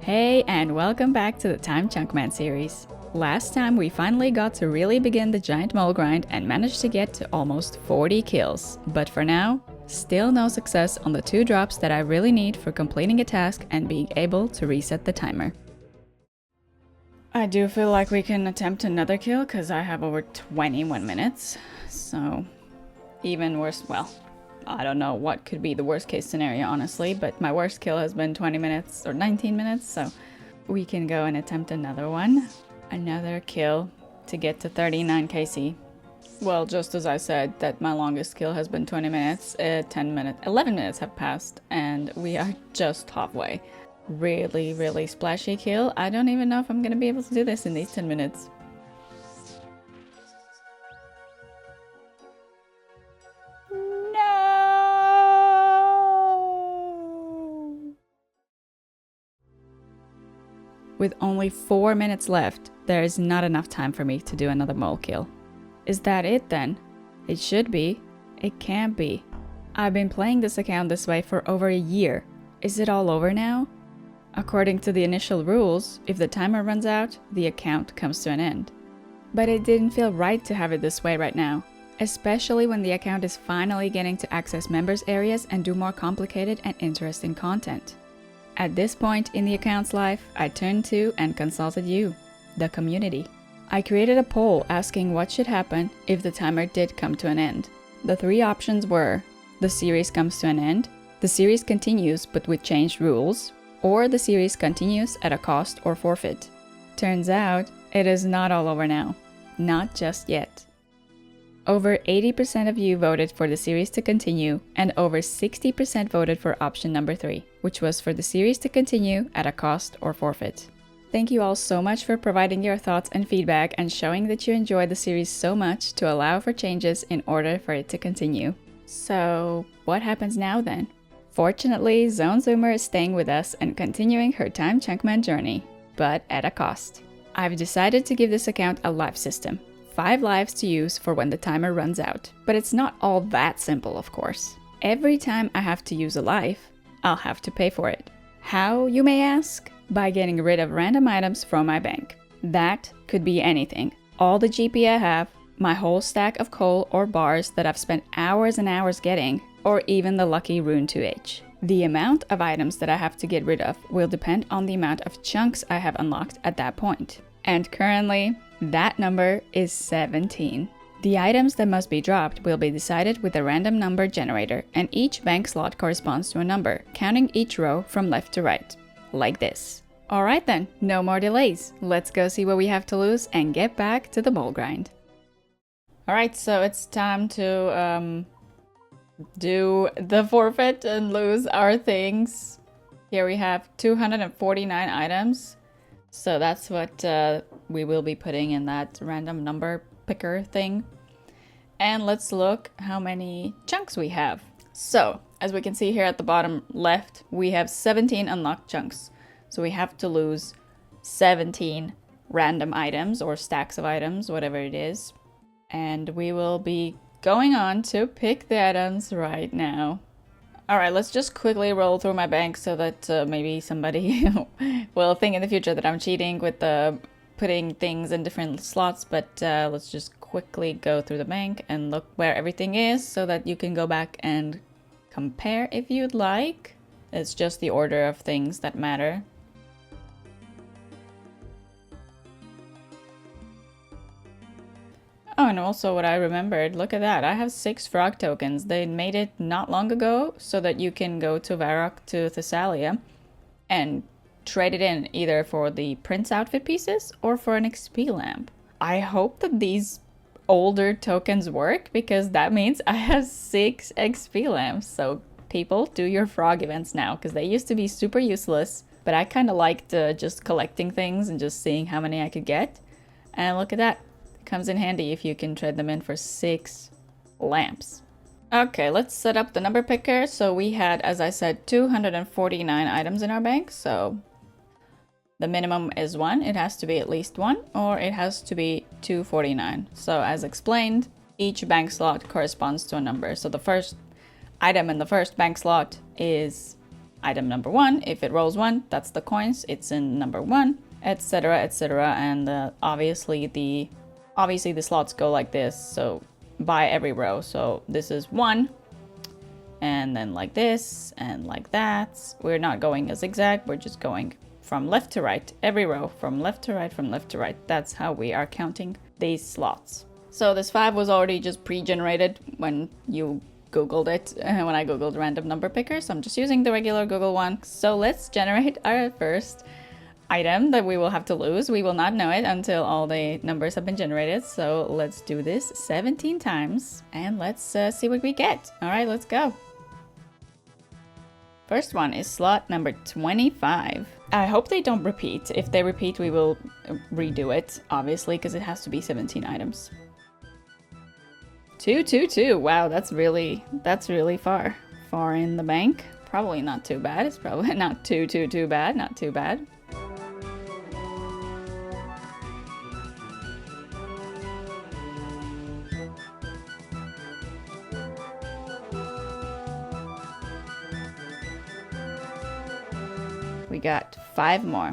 Hey, and welcome back to the Timed Chunkman series. Last time we finally got to really begin the giant mole grind and managed to get to almost 40 kills, but for now, still no success on the 2 drops that I really need for completing a task and being able to reset the timer. I do feel like we can attempt another kill because I have over 21 minutes, so even worse, well, I don't know what could be the worst case scenario, honestly, but my worst kill has been 20 minutes or 19 minutes, so we can go and attempt another one. Another kill to get to 39 KC. Well, just as I said that my longest kill has been 20 minutes, 11 minutes have passed, and we are just halfway. Really splashy kill. I don't even know if I'm gonna be able to do this in these 10 minutes. With only 4 minutes left, there is not enough time for me to do another mole kill. Is that it then? It should be. It can't be. I've been playing this account this way for over a year. Is it all over now? According to the initial rules, if the timer runs out, the account comes to an end. But it didn't feel right to have it this way right now, especially when the account is finally getting to access members' areas and do more complicated and interesting content. At this point in the account's life, I turned to and consulted you, the community. I created a poll asking what should happen if the timer did come to an end. The 3 options were: the series comes to an end, the series continues but with changed rules, or the series continues at a cost or forfeit. Turns out, it is not all over now. Not just yet. Over 80% of you voted for the series to continue, and over 60% voted for option number 3, which was for the series to continue at a cost or forfeit. Thank you all so much for providing your thoughts and feedback and showing that you enjoy the series so much to allow for changes in order for it to continue. So, what happens now then? Fortunately, Zone Zoomer is staying with us and continuing her Timed Chunkman journey, but at a cost. I've decided to give this account a life system. 5 lives to use for when the timer runs out. But it's not all that simple, of course. Every time I have to use a life, I'll have to pay for it. How, you may ask? By getting rid of random items from my bank. That could be anything. All the GP I have, my whole stack of coal or bars that I've spent hours and hours getting, or even the lucky rune 2H. The amount of items that I have to get rid of will depend on the amount of chunks I have unlocked at that point. And currently, that number is 17. The items that must be dropped will be decided with a random number generator, and each bank slot corresponds to a number, counting each row from left to right. Like this. Alright then, no more delays. Let's go see what we have to lose and get back to the mole grind. Alright, so it's time to do the forfeit and lose our things. Here we have 249 items. So that's what we will be putting in that random number picker thing. And let's look how many chunks we have. So, as we can see here at the bottom left, we have 17 unlocked chunks. So we have to lose 17 random items or stacks of items, whatever it is. And we will be going on to pick the items right now. Alright, let's just quickly roll through my bank so that maybe somebody will think in the future that I'm cheating with putting things in different slots, but let's just quickly go through the bank and look where everything is so that you can go back and compare if you'd like. It's just the order of things that matter. Oh, and also what I remembered, look at that, I have 6 frog tokens. They made it not long ago so that you can go to Varrock to Thessalia and trade it in either for the Prince outfit pieces or for an XP lamp. I hope that these older tokens work because that means I have 6 XP lamps. So people, do your frog events now because they used to be super useless, but I kind of liked just collecting things and just seeing how many I could get. And look at that. Comes in handy if you can trade them in for 6 lamps. Okay, let's set up the number picker. So we had, as I said, 249 items in our bank. So the minimum is 1. It has to be at least 1, or it has to be 249. So as explained, each bank slot corresponds to a number. So the first item in the first bank slot is item number 1. If it rolls 1, that's the coins. It's in number 1, etc., etc. And obviously the slots go like this. So by every row. So this is 1, and then like this and like that. We're not going a zigzag. We're just going from left to right. Every row from left to right, from left to right. That's how we are counting these slots. So this 5 was already just pre-generated when you Googled it, when I Googled random number picker. So I'm just using the regular Google one. So let's generate our first item that we will have to lose. We will not know it until all the numbers have been generated. So let's do this 17 times and let's see what we get. All right, let's go. First one is slot number 25. I hope they don't repeat. If they repeat, we will redo it, obviously, because it has to be 17 items. 222. Wow, that's really far in the bank. Probably not too bad. It's probably not too bad. Not too bad. We got 5 more.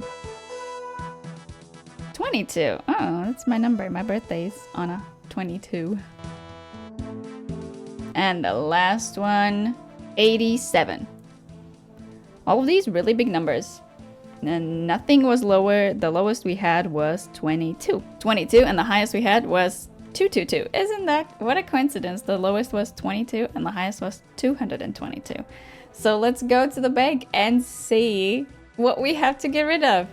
22. Oh, that's my number. My birthday's on a 22. And the last one, 87. All of these really big numbers. And nothing was lower. The lowest we had was 22. 22, and the highest we had was 222. Isn't that, what a coincidence. The lowest was 22 and the highest was 222. So let's go to the bank and see what we have to get rid of.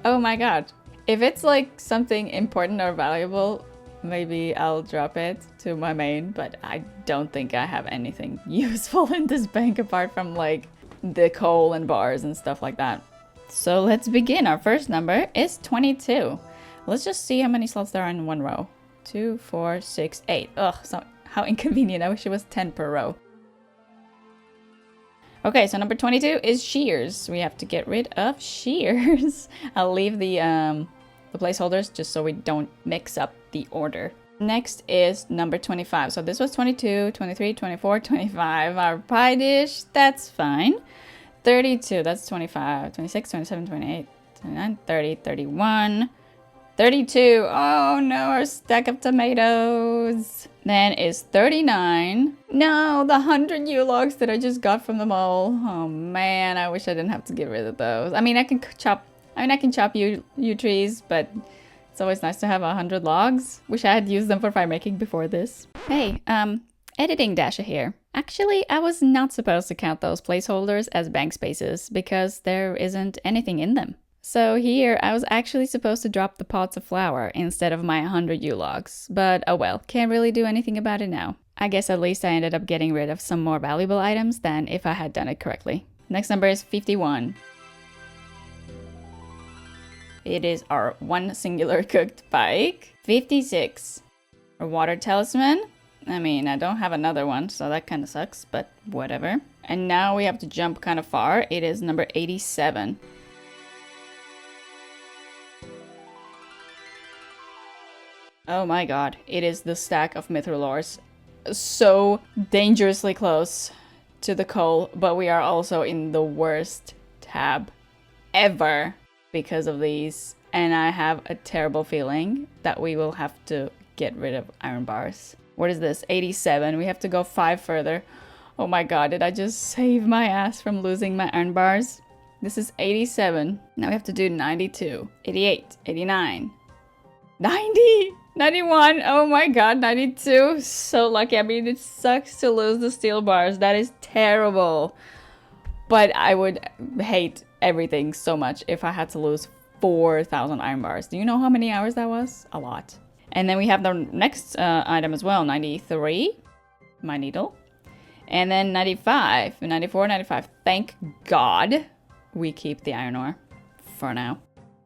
Oh my god. If it's like something important or valuable, maybe I'll drop it to my main, but I don't think I have anything useful in this bank apart from like the coal and bars and stuff like that. So let's begin. Our first number is 22. Let's just see how many slots there are in one row. 2, 4, 6, 8. Ugh, so how inconvenient. I wish it was 10 per row. Okay, so number 22 is shears. We have to get rid of shears. I'll leave the placeholders just so we don't mix up the order. Next is number 25. So this was 22, 23, 24, 25. Our pie dish, that's fine. 32, that's 25, 26, 27, 28, 29, 30, 31, 32. Oh no, our stack of tomatoes. Then is 39. No, the 100 U-logs that I just got from the mall. Oh man, I wish I didn't have to get rid of those. I mean, I can chop yew trees, but it's always nice to have 100 logs. Wish I had used them for fire making before this. Hey, editing Dasha here. Actually, I was not supposed to count those placeholders as bank spaces because there isn't anything in them. So here, I was actually supposed to drop the pots of flour instead of my 100 U-logs. But oh well, can't really do anything about it now. I guess at least I ended up getting rid of some more valuable items than if I had done it correctly. Next number is 51. It is our one singular cooked pike. 56. Our water talisman. I mean, I don't have another one, so that kind of sucks, but whatever. And now we have to jump kind of far. It is number 87. Oh my god, it is the stack of mithril. So dangerously close to the coal, but we are also in the worst tab ever because of these. And I have a terrible feeling that we will have to get rid of iron bars. What is this? 87. We have to go 5 further. Oh my god, did I just save my ass from losing my iron bars? This is 87. Now we have to do 92, 88, 89, 90, 91. Oh my god, 92. So lucky. I mean, it sucks to lose the steel bars. That is terrible. But I would hate everything so much if I had to lose 4,000 iron bars. Do you know how many hours that was? A lot. And then we have the next item as well, 93, my needle. And then 95, 94, 95. Thank God we keep the iron ore for now.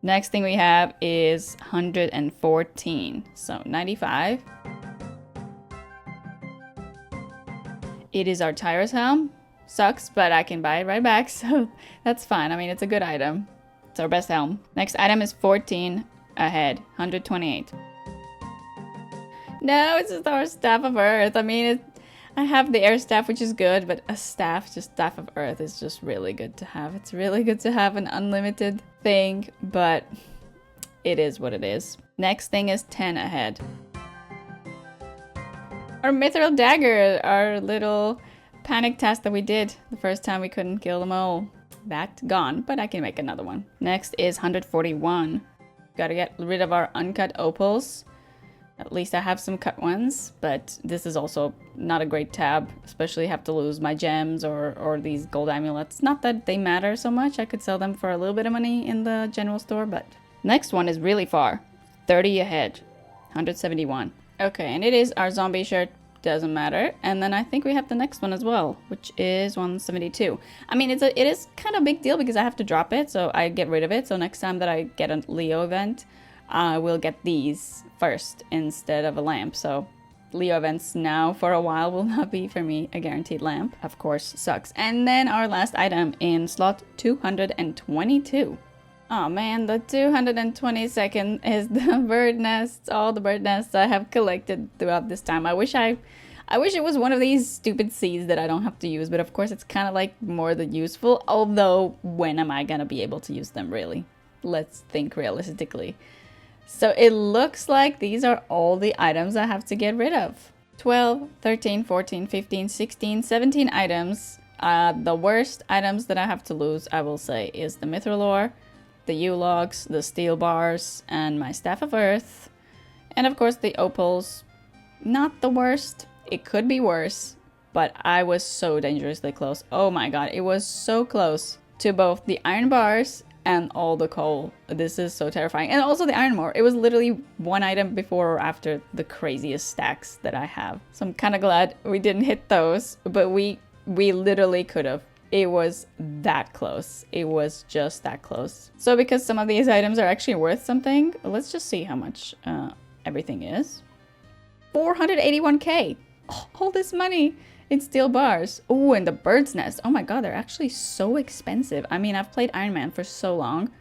Next thing we have is 114. So 95. It is our Tyrus helm. Sucks, but I can buy it right back, so that's fine. I mean, it's a good item. It's our best helm. Next item is 14 ahead, 128. No, it's just our Staff of Earth. I mean, I have the air staff, which is good, but a staff, just staff of earth, is just really good to have. It's really good to have an unlimited thing, but it is what it is. Next thing is 10 ahead. Our mithril dagger, our little panic task that we did the first time we couldn't kill them all. That's gone, but I can make another one. Next is 141. Gotta get rid of our uncut opals. At least I have some cut ones, but this is also not a great tab, especially have to lose my gems or these gold amulets. Not that they matter so much, I could sell them for a little bit of money in the general store, but... Next one is really far. 30 ahead. 171. Okay, and it is our zombie shirt, doesn't matter. And then I think we have the next one as well, which is 172. I mean, it is kind of a big deal because I have to drop it, so I get rid of it. So next time that I get a Leo event, I will get these first instead of a lamp. So Leo events now for a while will not be for me a guaranteed lamp. Of course, sucks. And then our last item in slot 222. Oh man, the 222nd is the bird nests, all the bird nests I have collected throughout this time. I wish it was one of these stupid seeds that I don't have to use, but of course it's kind of like more than useful, although when am I gonna be able to use them really? Let's think realistically. So it looks like these are all the items I have to get rid of. 12, 13, 14, 15, 16, 17 items. The worst items that I have to lose, I will say, is the mithril ore, the U-logs, the steel bars, and my staff of earth. And of course the opals. Not the worst. It could be worse, but I was so dangerously close. Oh my god, it was so close to both the iron bars and all the coal. This is so terrifying. And also the iron ore. It was literally one item before or after the craziest stacks that I have. So I'm kind of glad we didn't hit those, but we literally could have. It was that close. It was just that close. So because some of these items are actually worth something, let's just see how much everything is. 481k. Oh, all this money in steel bars. Oh, and the bird's nest. Oh my god, they're actually so expensive. I mean, I've played Iron Man for so long.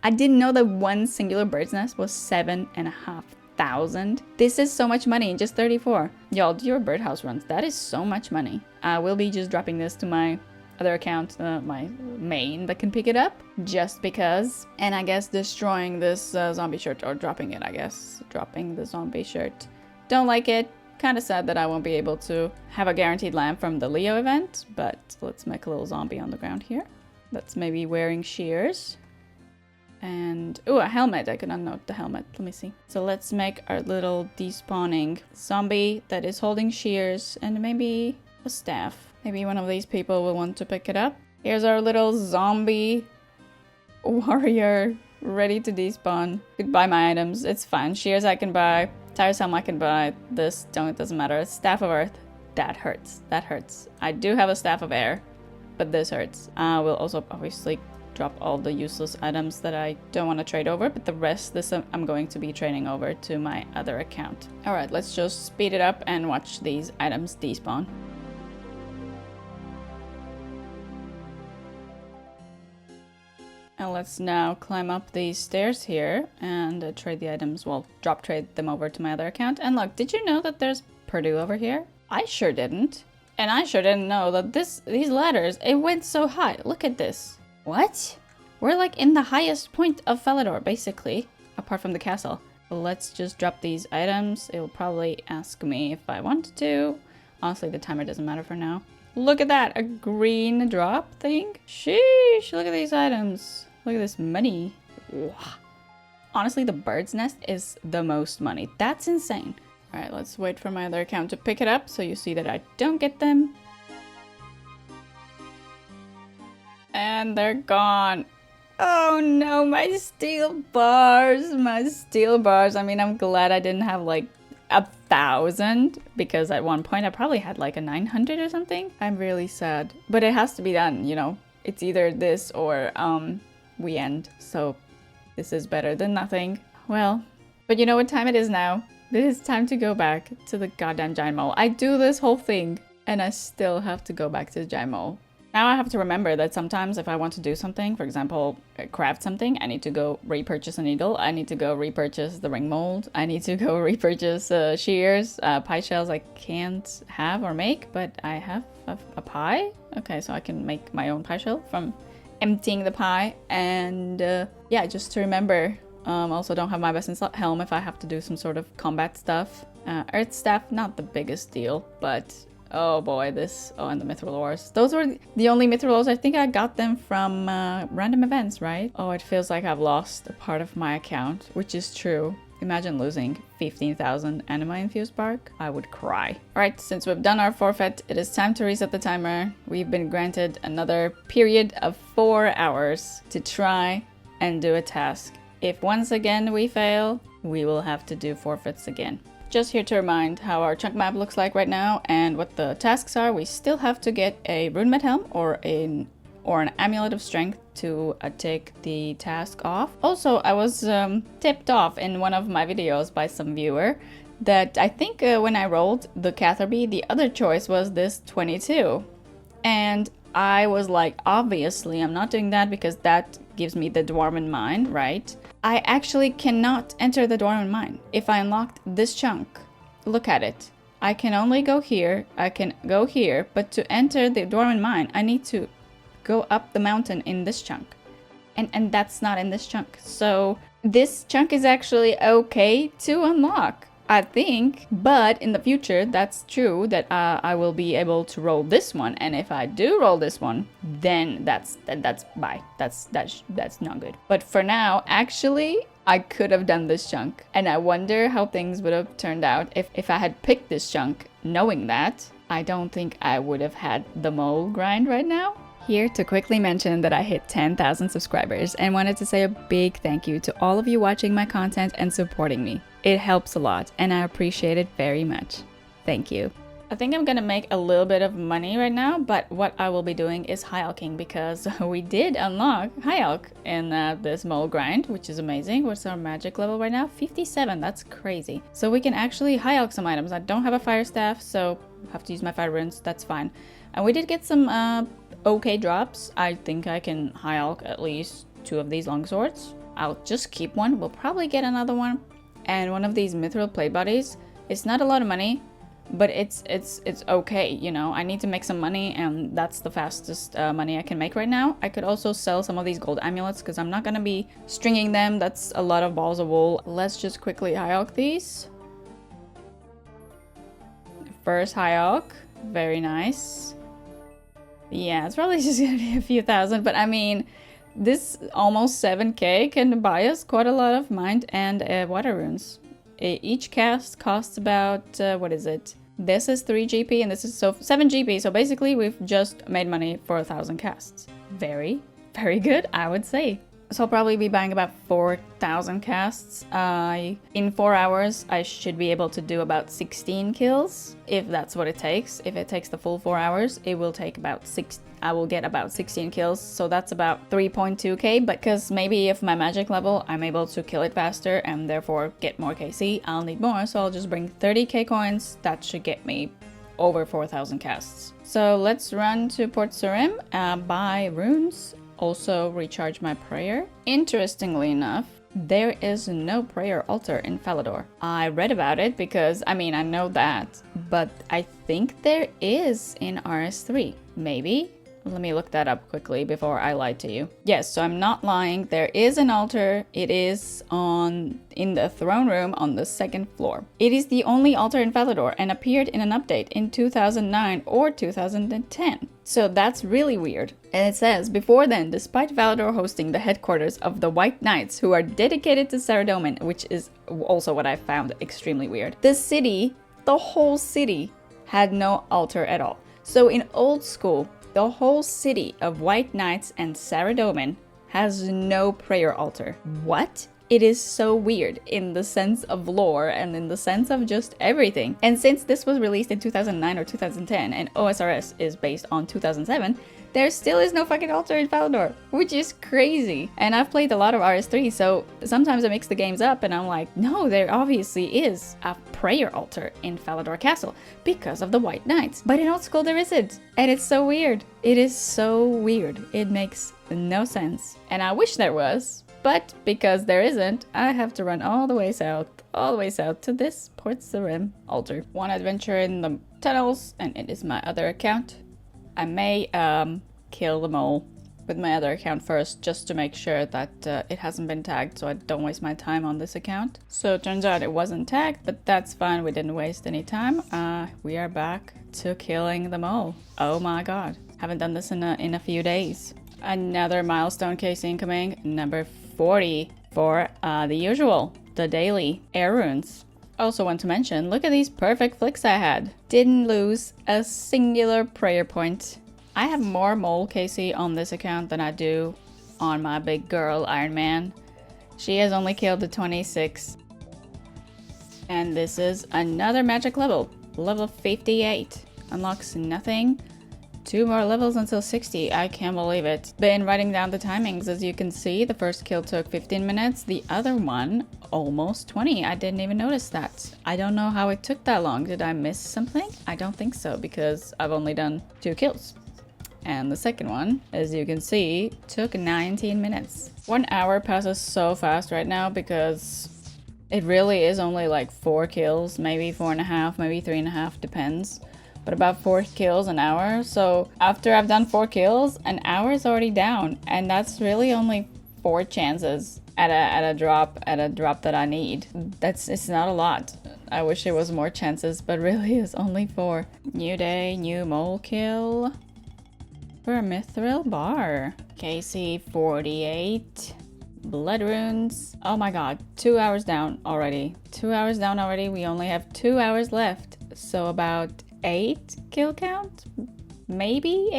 I didn't know that one singular bird's nest was 7,500. This is so much money in just 34. Y'all, do your birdhouse runs. That is so much money. I will be just dropping this to my other account, my main that can pick it up, just because. And I guess destroying this zombie shirt, or dropping it, I guess. Dropping the zombie shirt. Don't like it. Kind of sad that I won't be able to have a guaranteed lamp from the Leo event, but let's make a little zombie on the ground here. That's maybe wearing shears. And, oh, a helmet. I can unnote the helmet. Let me see. So let's make our little despawning zombie that is holding shears and maybe a staff. Maybe one of these people will want to pick it up. Here's our little zombie warrior ready to despawn. Could buy my items. It's fine. Shears I can buy. Tire helm I can buy. This it doesn't matter. Staff of earth. That hurts. That hurts. I do have a staff of air, but this hurts. We'll also obviously drop all the useless items that I don't want to trade over, but the rest I'm going to be trading over to my other account. Alright, let's just speed it up and watch these items despawn. And let's now climb up these stairs here and trade the items, well, drop trade them over to my other account. And look, did you know that there's Purdue over here? I sure didn't. And I sure didn't know that these ladders, it went so high. Look at this. What? We're like in the highest point of Felidor, basically, apart from the castle. Let's just drop these items. It will probably ask me if I want to. Honestly, the timer doesn't matter for now. Look at that, a green drop thing. Sheesh, look at these items. Look at this money. Wow. Honestly, the bird's nest is the most money. That's insane. All right, let's wait for my other account to pick it up so you see that I don't get them. And they're gone. Oh no, my steel bars. My steel bars. I mean, I'm glad I didn't have like 1,000, because at one point I probably had like a 900 or something. I'm really sad. But it has to be done, you know. It's either this or we end. So this is better than nothing. Well, but you know what time it is now? It is time to go back to the goddamn giant mole. I do this whole thing and I still have to go back to the giant mole. Now I have to remember that sometimes if I want to do something, for example, craft something, I need to go repurchase a needle. I need to go repurchase the ring mold. I need to go repurchase shears, pie shells I can't have or make, but I have a pie. Okay, so I can make my own pie shell from emptying the pie. And yeah, just to remember, also don't have my best in slot helm if I have to do some sort of combat stuff. Earth staff, not the biggest deal, but oh boy, this... Oh, and the mithril ores. Those were the only mithril ores. I think I got them from random events, right? Oh, it feels like I've lost a part of my account, which is true. Imagine losing 15,000 anima-infused bark. I would cry. Alright, since we've done our forfeit, it is time to reset the timer. We've been granted another period of 4 hours to try and do a task. If once again we fail, we will have to do forfeits again. Just here to remind how our chunk map looks like right now and what the tasks are. We still have to get a rune helm or an amulet of strength to take the task off. Also, I was tipped off in one of my videos by some viewer that I think when I rolled the Catherby, the other choice was this 22. And I was like, obviously I'm not doing that because that gives me the Dwarven Mine, right? I actually cannot enter the Dwarven Mine if I unlocked this chunk. Look at it. I can only go here, I can go here, but to enter the Dwarven Mine, I need to go up the mountain in this chunk. And that's not in this chunk. So this chunk is actually okay to unlock, I think, but in the future, that's true that I will be able to roll this one, and if I do roll this one, then that's bye. That's not good. But for now, actually, I could have done this chunk, and I wonder how things would have turned out if I had picked this chunk, knowing that. I don't think I would have had the mole grind right now. Here to quickly mention that I hit 10,000 subscribers and wanted to say a big thank you to all of you watching my content and supporting me. It helps a lot and I appreciate it very much. Thank you. I think I'm gonna make a little bit of money right now, but what I will be doing is high alching because we did unlock high alch in this mole grind, which is amazing. What's our magic level right now? 57, that's crazy. So we can actually high alch some items. I don't have a fire staff, so I have to use my fire runes, that's fine. And we did get some okay drops. I think I can high alch at least 2 of these long swords. I'll just keep one. We'll probably get another one. And one of these mithril plate bodies. It's not a lot of money, but it's okay, you know. I need to make some money and that's the fastest money I can make right now. I could also sell some of these gold amulets because I'm not gonna be stringing them. That's a lot of balls of wool. Let's just quickly high alch these. First high alch. Very nice. Yeah, it's probably just gonna be a few thousand, but I mean, this almost 7k can buy us quite a lot of mind and water runes. Each cast costs about, what is it? This is 3 GP and this is 7 GP, so basically we've just made money for 1,000 casts. Very, very good, I would say. So I'll probably be buying about 4,000 casts. In 4 hours, I should be able to do about 16 kills, if that's what it takes. If it takes the full 4 hours, it will take about 6. I will get about 16 kills, so that's about 3.2k. But because maybe if my magic level, I'm able to kill it faster and therefore get more KC, I'll need more. So I'll just bring 30k coins. That should get me over 4,000 casts. So let's run to Port Surim, buy runes. Also recharge my prayer. Interestingly enough, there is no prayer altar in Falador. I read about it because, I mean, I know that, but I think there is in RS3. Maybe? Let me look that up quickly before I lie to you. Yes, so I'm not lying. There is an altar. It is in the throne room on the 2nd floor. It is the only altar in Falador and appeared in an update in 2009 or 2010. So that's really weird. And it says, before then, despite Falador hosting the headquarters of the White Knights who are dedicated to Saradomin, which is also what I found extremely weird, the city, the whole city, had no altar at all. So in old school, the whole city of White Knights and Saradomin has no prayer altar. What? It is so weird in the sense of lore and in the sense of just everything. And since this was released in 2009 or 2010 and OSRS is based on 2007, There still is no fucking altar in Falador, which is crazy. And I've played a lot of RS3, so sometimes I mix the games up and I'm like, no, there obviously is a prayer altar in Falador Castle because of the White Knights. But in Old School there isn't. And it's so weird. It is so weird. It makes no sense. And I wish there was, but because there isn't, I have to run all the way south to this Ports the Rim altar. One adventure in the tunnels, and it is my other account. I may kill the mole with my other account first, just to make sure that it hasn't been tagged, so I don't waste my time on this account. So it turns out it wasn't tagged, but that's fine. We didn't waste any time. We are back to killing the mole. Oh my god. Haven't done this in a few days. Another milestone case incoming, number 40 for the usual, the daily air runes. Also want to mention, look at these perfect flicks I had. Didn't lose a singular prayer point. I have more mole Casey on this account than I do on my big girl Iron Man. She has only killed the 26. And this is another magic level. Level 58. Unlocks nothing. 2 more levels until 60. I can't believe it. Been writing down the timings. As you can see, the first kill took 15 minutes. The other one, almost 20. I didn't even notice that. I don't know how it took that long. Did I miss something? I don't think so, because I've only done 2 kills. And the second one, as you can see, took 19 minutes. 1 hour passes so fast right now because it really is only like 4 kills, maybe 4.5, maybe 3.5, depends. But about 4 kills an hour. So after I've done 4 kills, an hour is already down, and that's really only 4 chances at a drop that I need. It's not a lot. I wish it was more chances, but really it's only 4. New day, new mole kill for a mithril bar. KC 48. Blood runes. Oh my god, 2 hours down already. 2 hours down already. We only have 2 hours left. So about 8 kill count? Maybe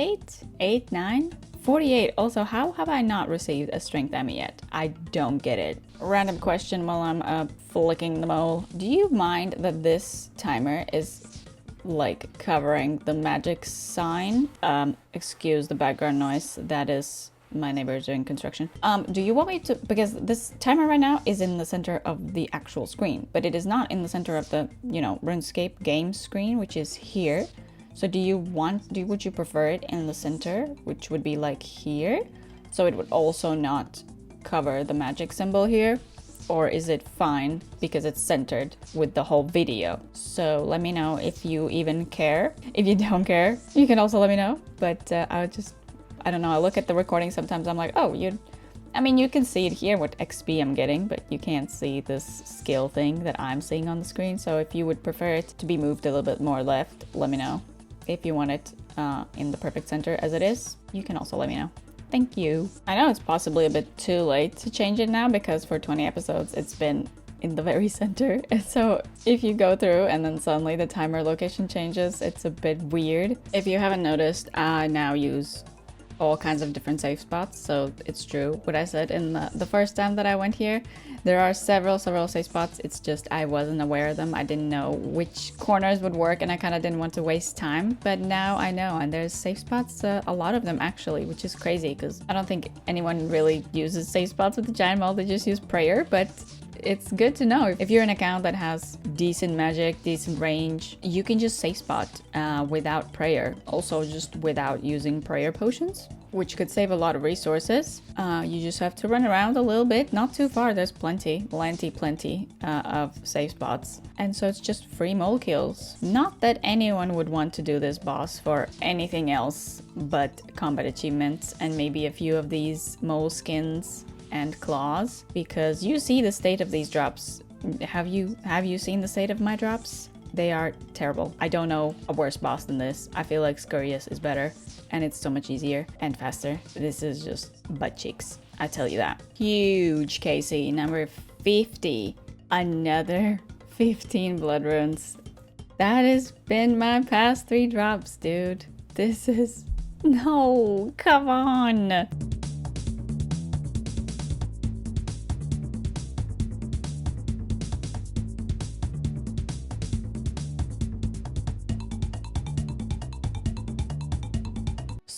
8, 9? 48. Also, how have I not received a strength Emmy yet? I don't get it. Random question while I'm flicking the mole. Do you mind that this timer is like covering the magic sign? Excuse the background noise. That is my neighbors doing construction. Do you want me to, because this timer right now is in the center of the actual screen, but it is not in the center of the, RuneScape game screen, which is here. So would you prefer it in the center, which would be like here? So it would also not cover the magic symbol here? Or is it fine because it's centered with the whole video? So let me know if you even care. If you don't care, you can also let me know. But I don't know, I look at the recording sometimes, I'm like, oh, you can see it here, what XP I'm getting, but you can't see this skill thing that I'm seeing on the screen. So if you would prefer it to be moved a little bit more left, let me know. If you want it in the perfect center as it is, you can also let me know. Thank you. I know it's possibly a bit too late to change it now because for 20 episodes it's been in the very center. And so if you go through and then suddenly the timer location changes, it's a bit weird. If you haven't noticed, I now use all kinds of different safe spots. So it's true what I said in the first time that I went here. There are several safe spots. It's just I wasn't aware of them. I didn't know which corners would work and I kind of didn't want to waste time. But now I know, and there's safe spots, a lot of them actually, which is crazy because I don't think anyone really uses safe spots with the giant mole. They just use prayer, but it's good to know. If you're an account that has decent magic, decent range, you can just safe spot without prayer. Also just without using prayer potions, which could save a lot of resources. You just have to run around a little bit, not too far. There's plenty of safe spots. And so it's just free mole kills. Not that anyone would want to do this boss for anything else but combat achievements and maybe a few of these mole skins and claws, because you see the state of these drops. Have you seen the state of my drops? They are terrible. I don't know a worse boss than this. I feel like Scurious is better and it's so much easier and faster. This is just butt cheeks, I tell you that. Huge KC, number 50. Another 15 blood runes. That has been my past 3 drops, dude. This is... No, come on.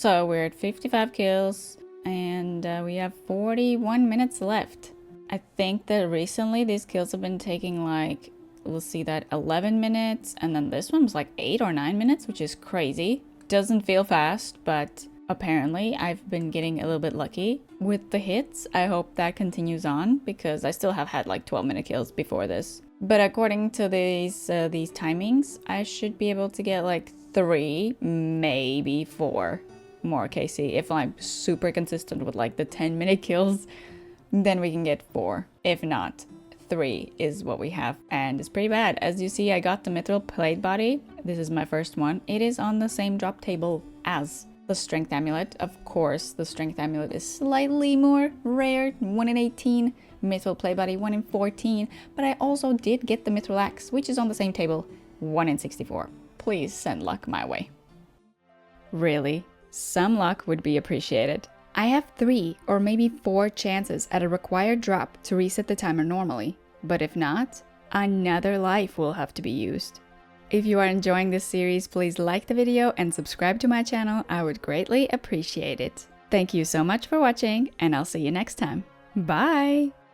So we're at 55 kills and we have 41 minutes left. I think that recently these kills have been taking like, we'll see that 11 minutes, and then this one was like 8 or 9 minutes, which is crazy. Doesn't feel fast, but apparently I've been getting a little bit lucky with the hits. I hope that continues on because I still have had like 12-minute kills before this. But according to these timings, I should be able to get like 3, maybe 4 more KC. If I'm super consistent with like the 10-minute kills, then we can get 4. If not, 3 is what we have, and it's pretty bad. As you see, I got the mithril plate body. This is my first one. It is on the same drop table as the strength amulet. Of course, the strength amulet is slightly more rare, 1 in 18. Mithril plate body 1 in 14, but I also did get the mithril axe, which is on the same table, 1 in 64. Please send luck my way. Really, some luck would be appreciated. I have 3 or maybe 4 chances at a required drop to reset the timer normally, but if not, another life will have to be used. If you are enjoying this series, please like the video and subscribe to my channel. I would greatly appreciate it. Thank you so much for watching, and I'll see you next time. Bye!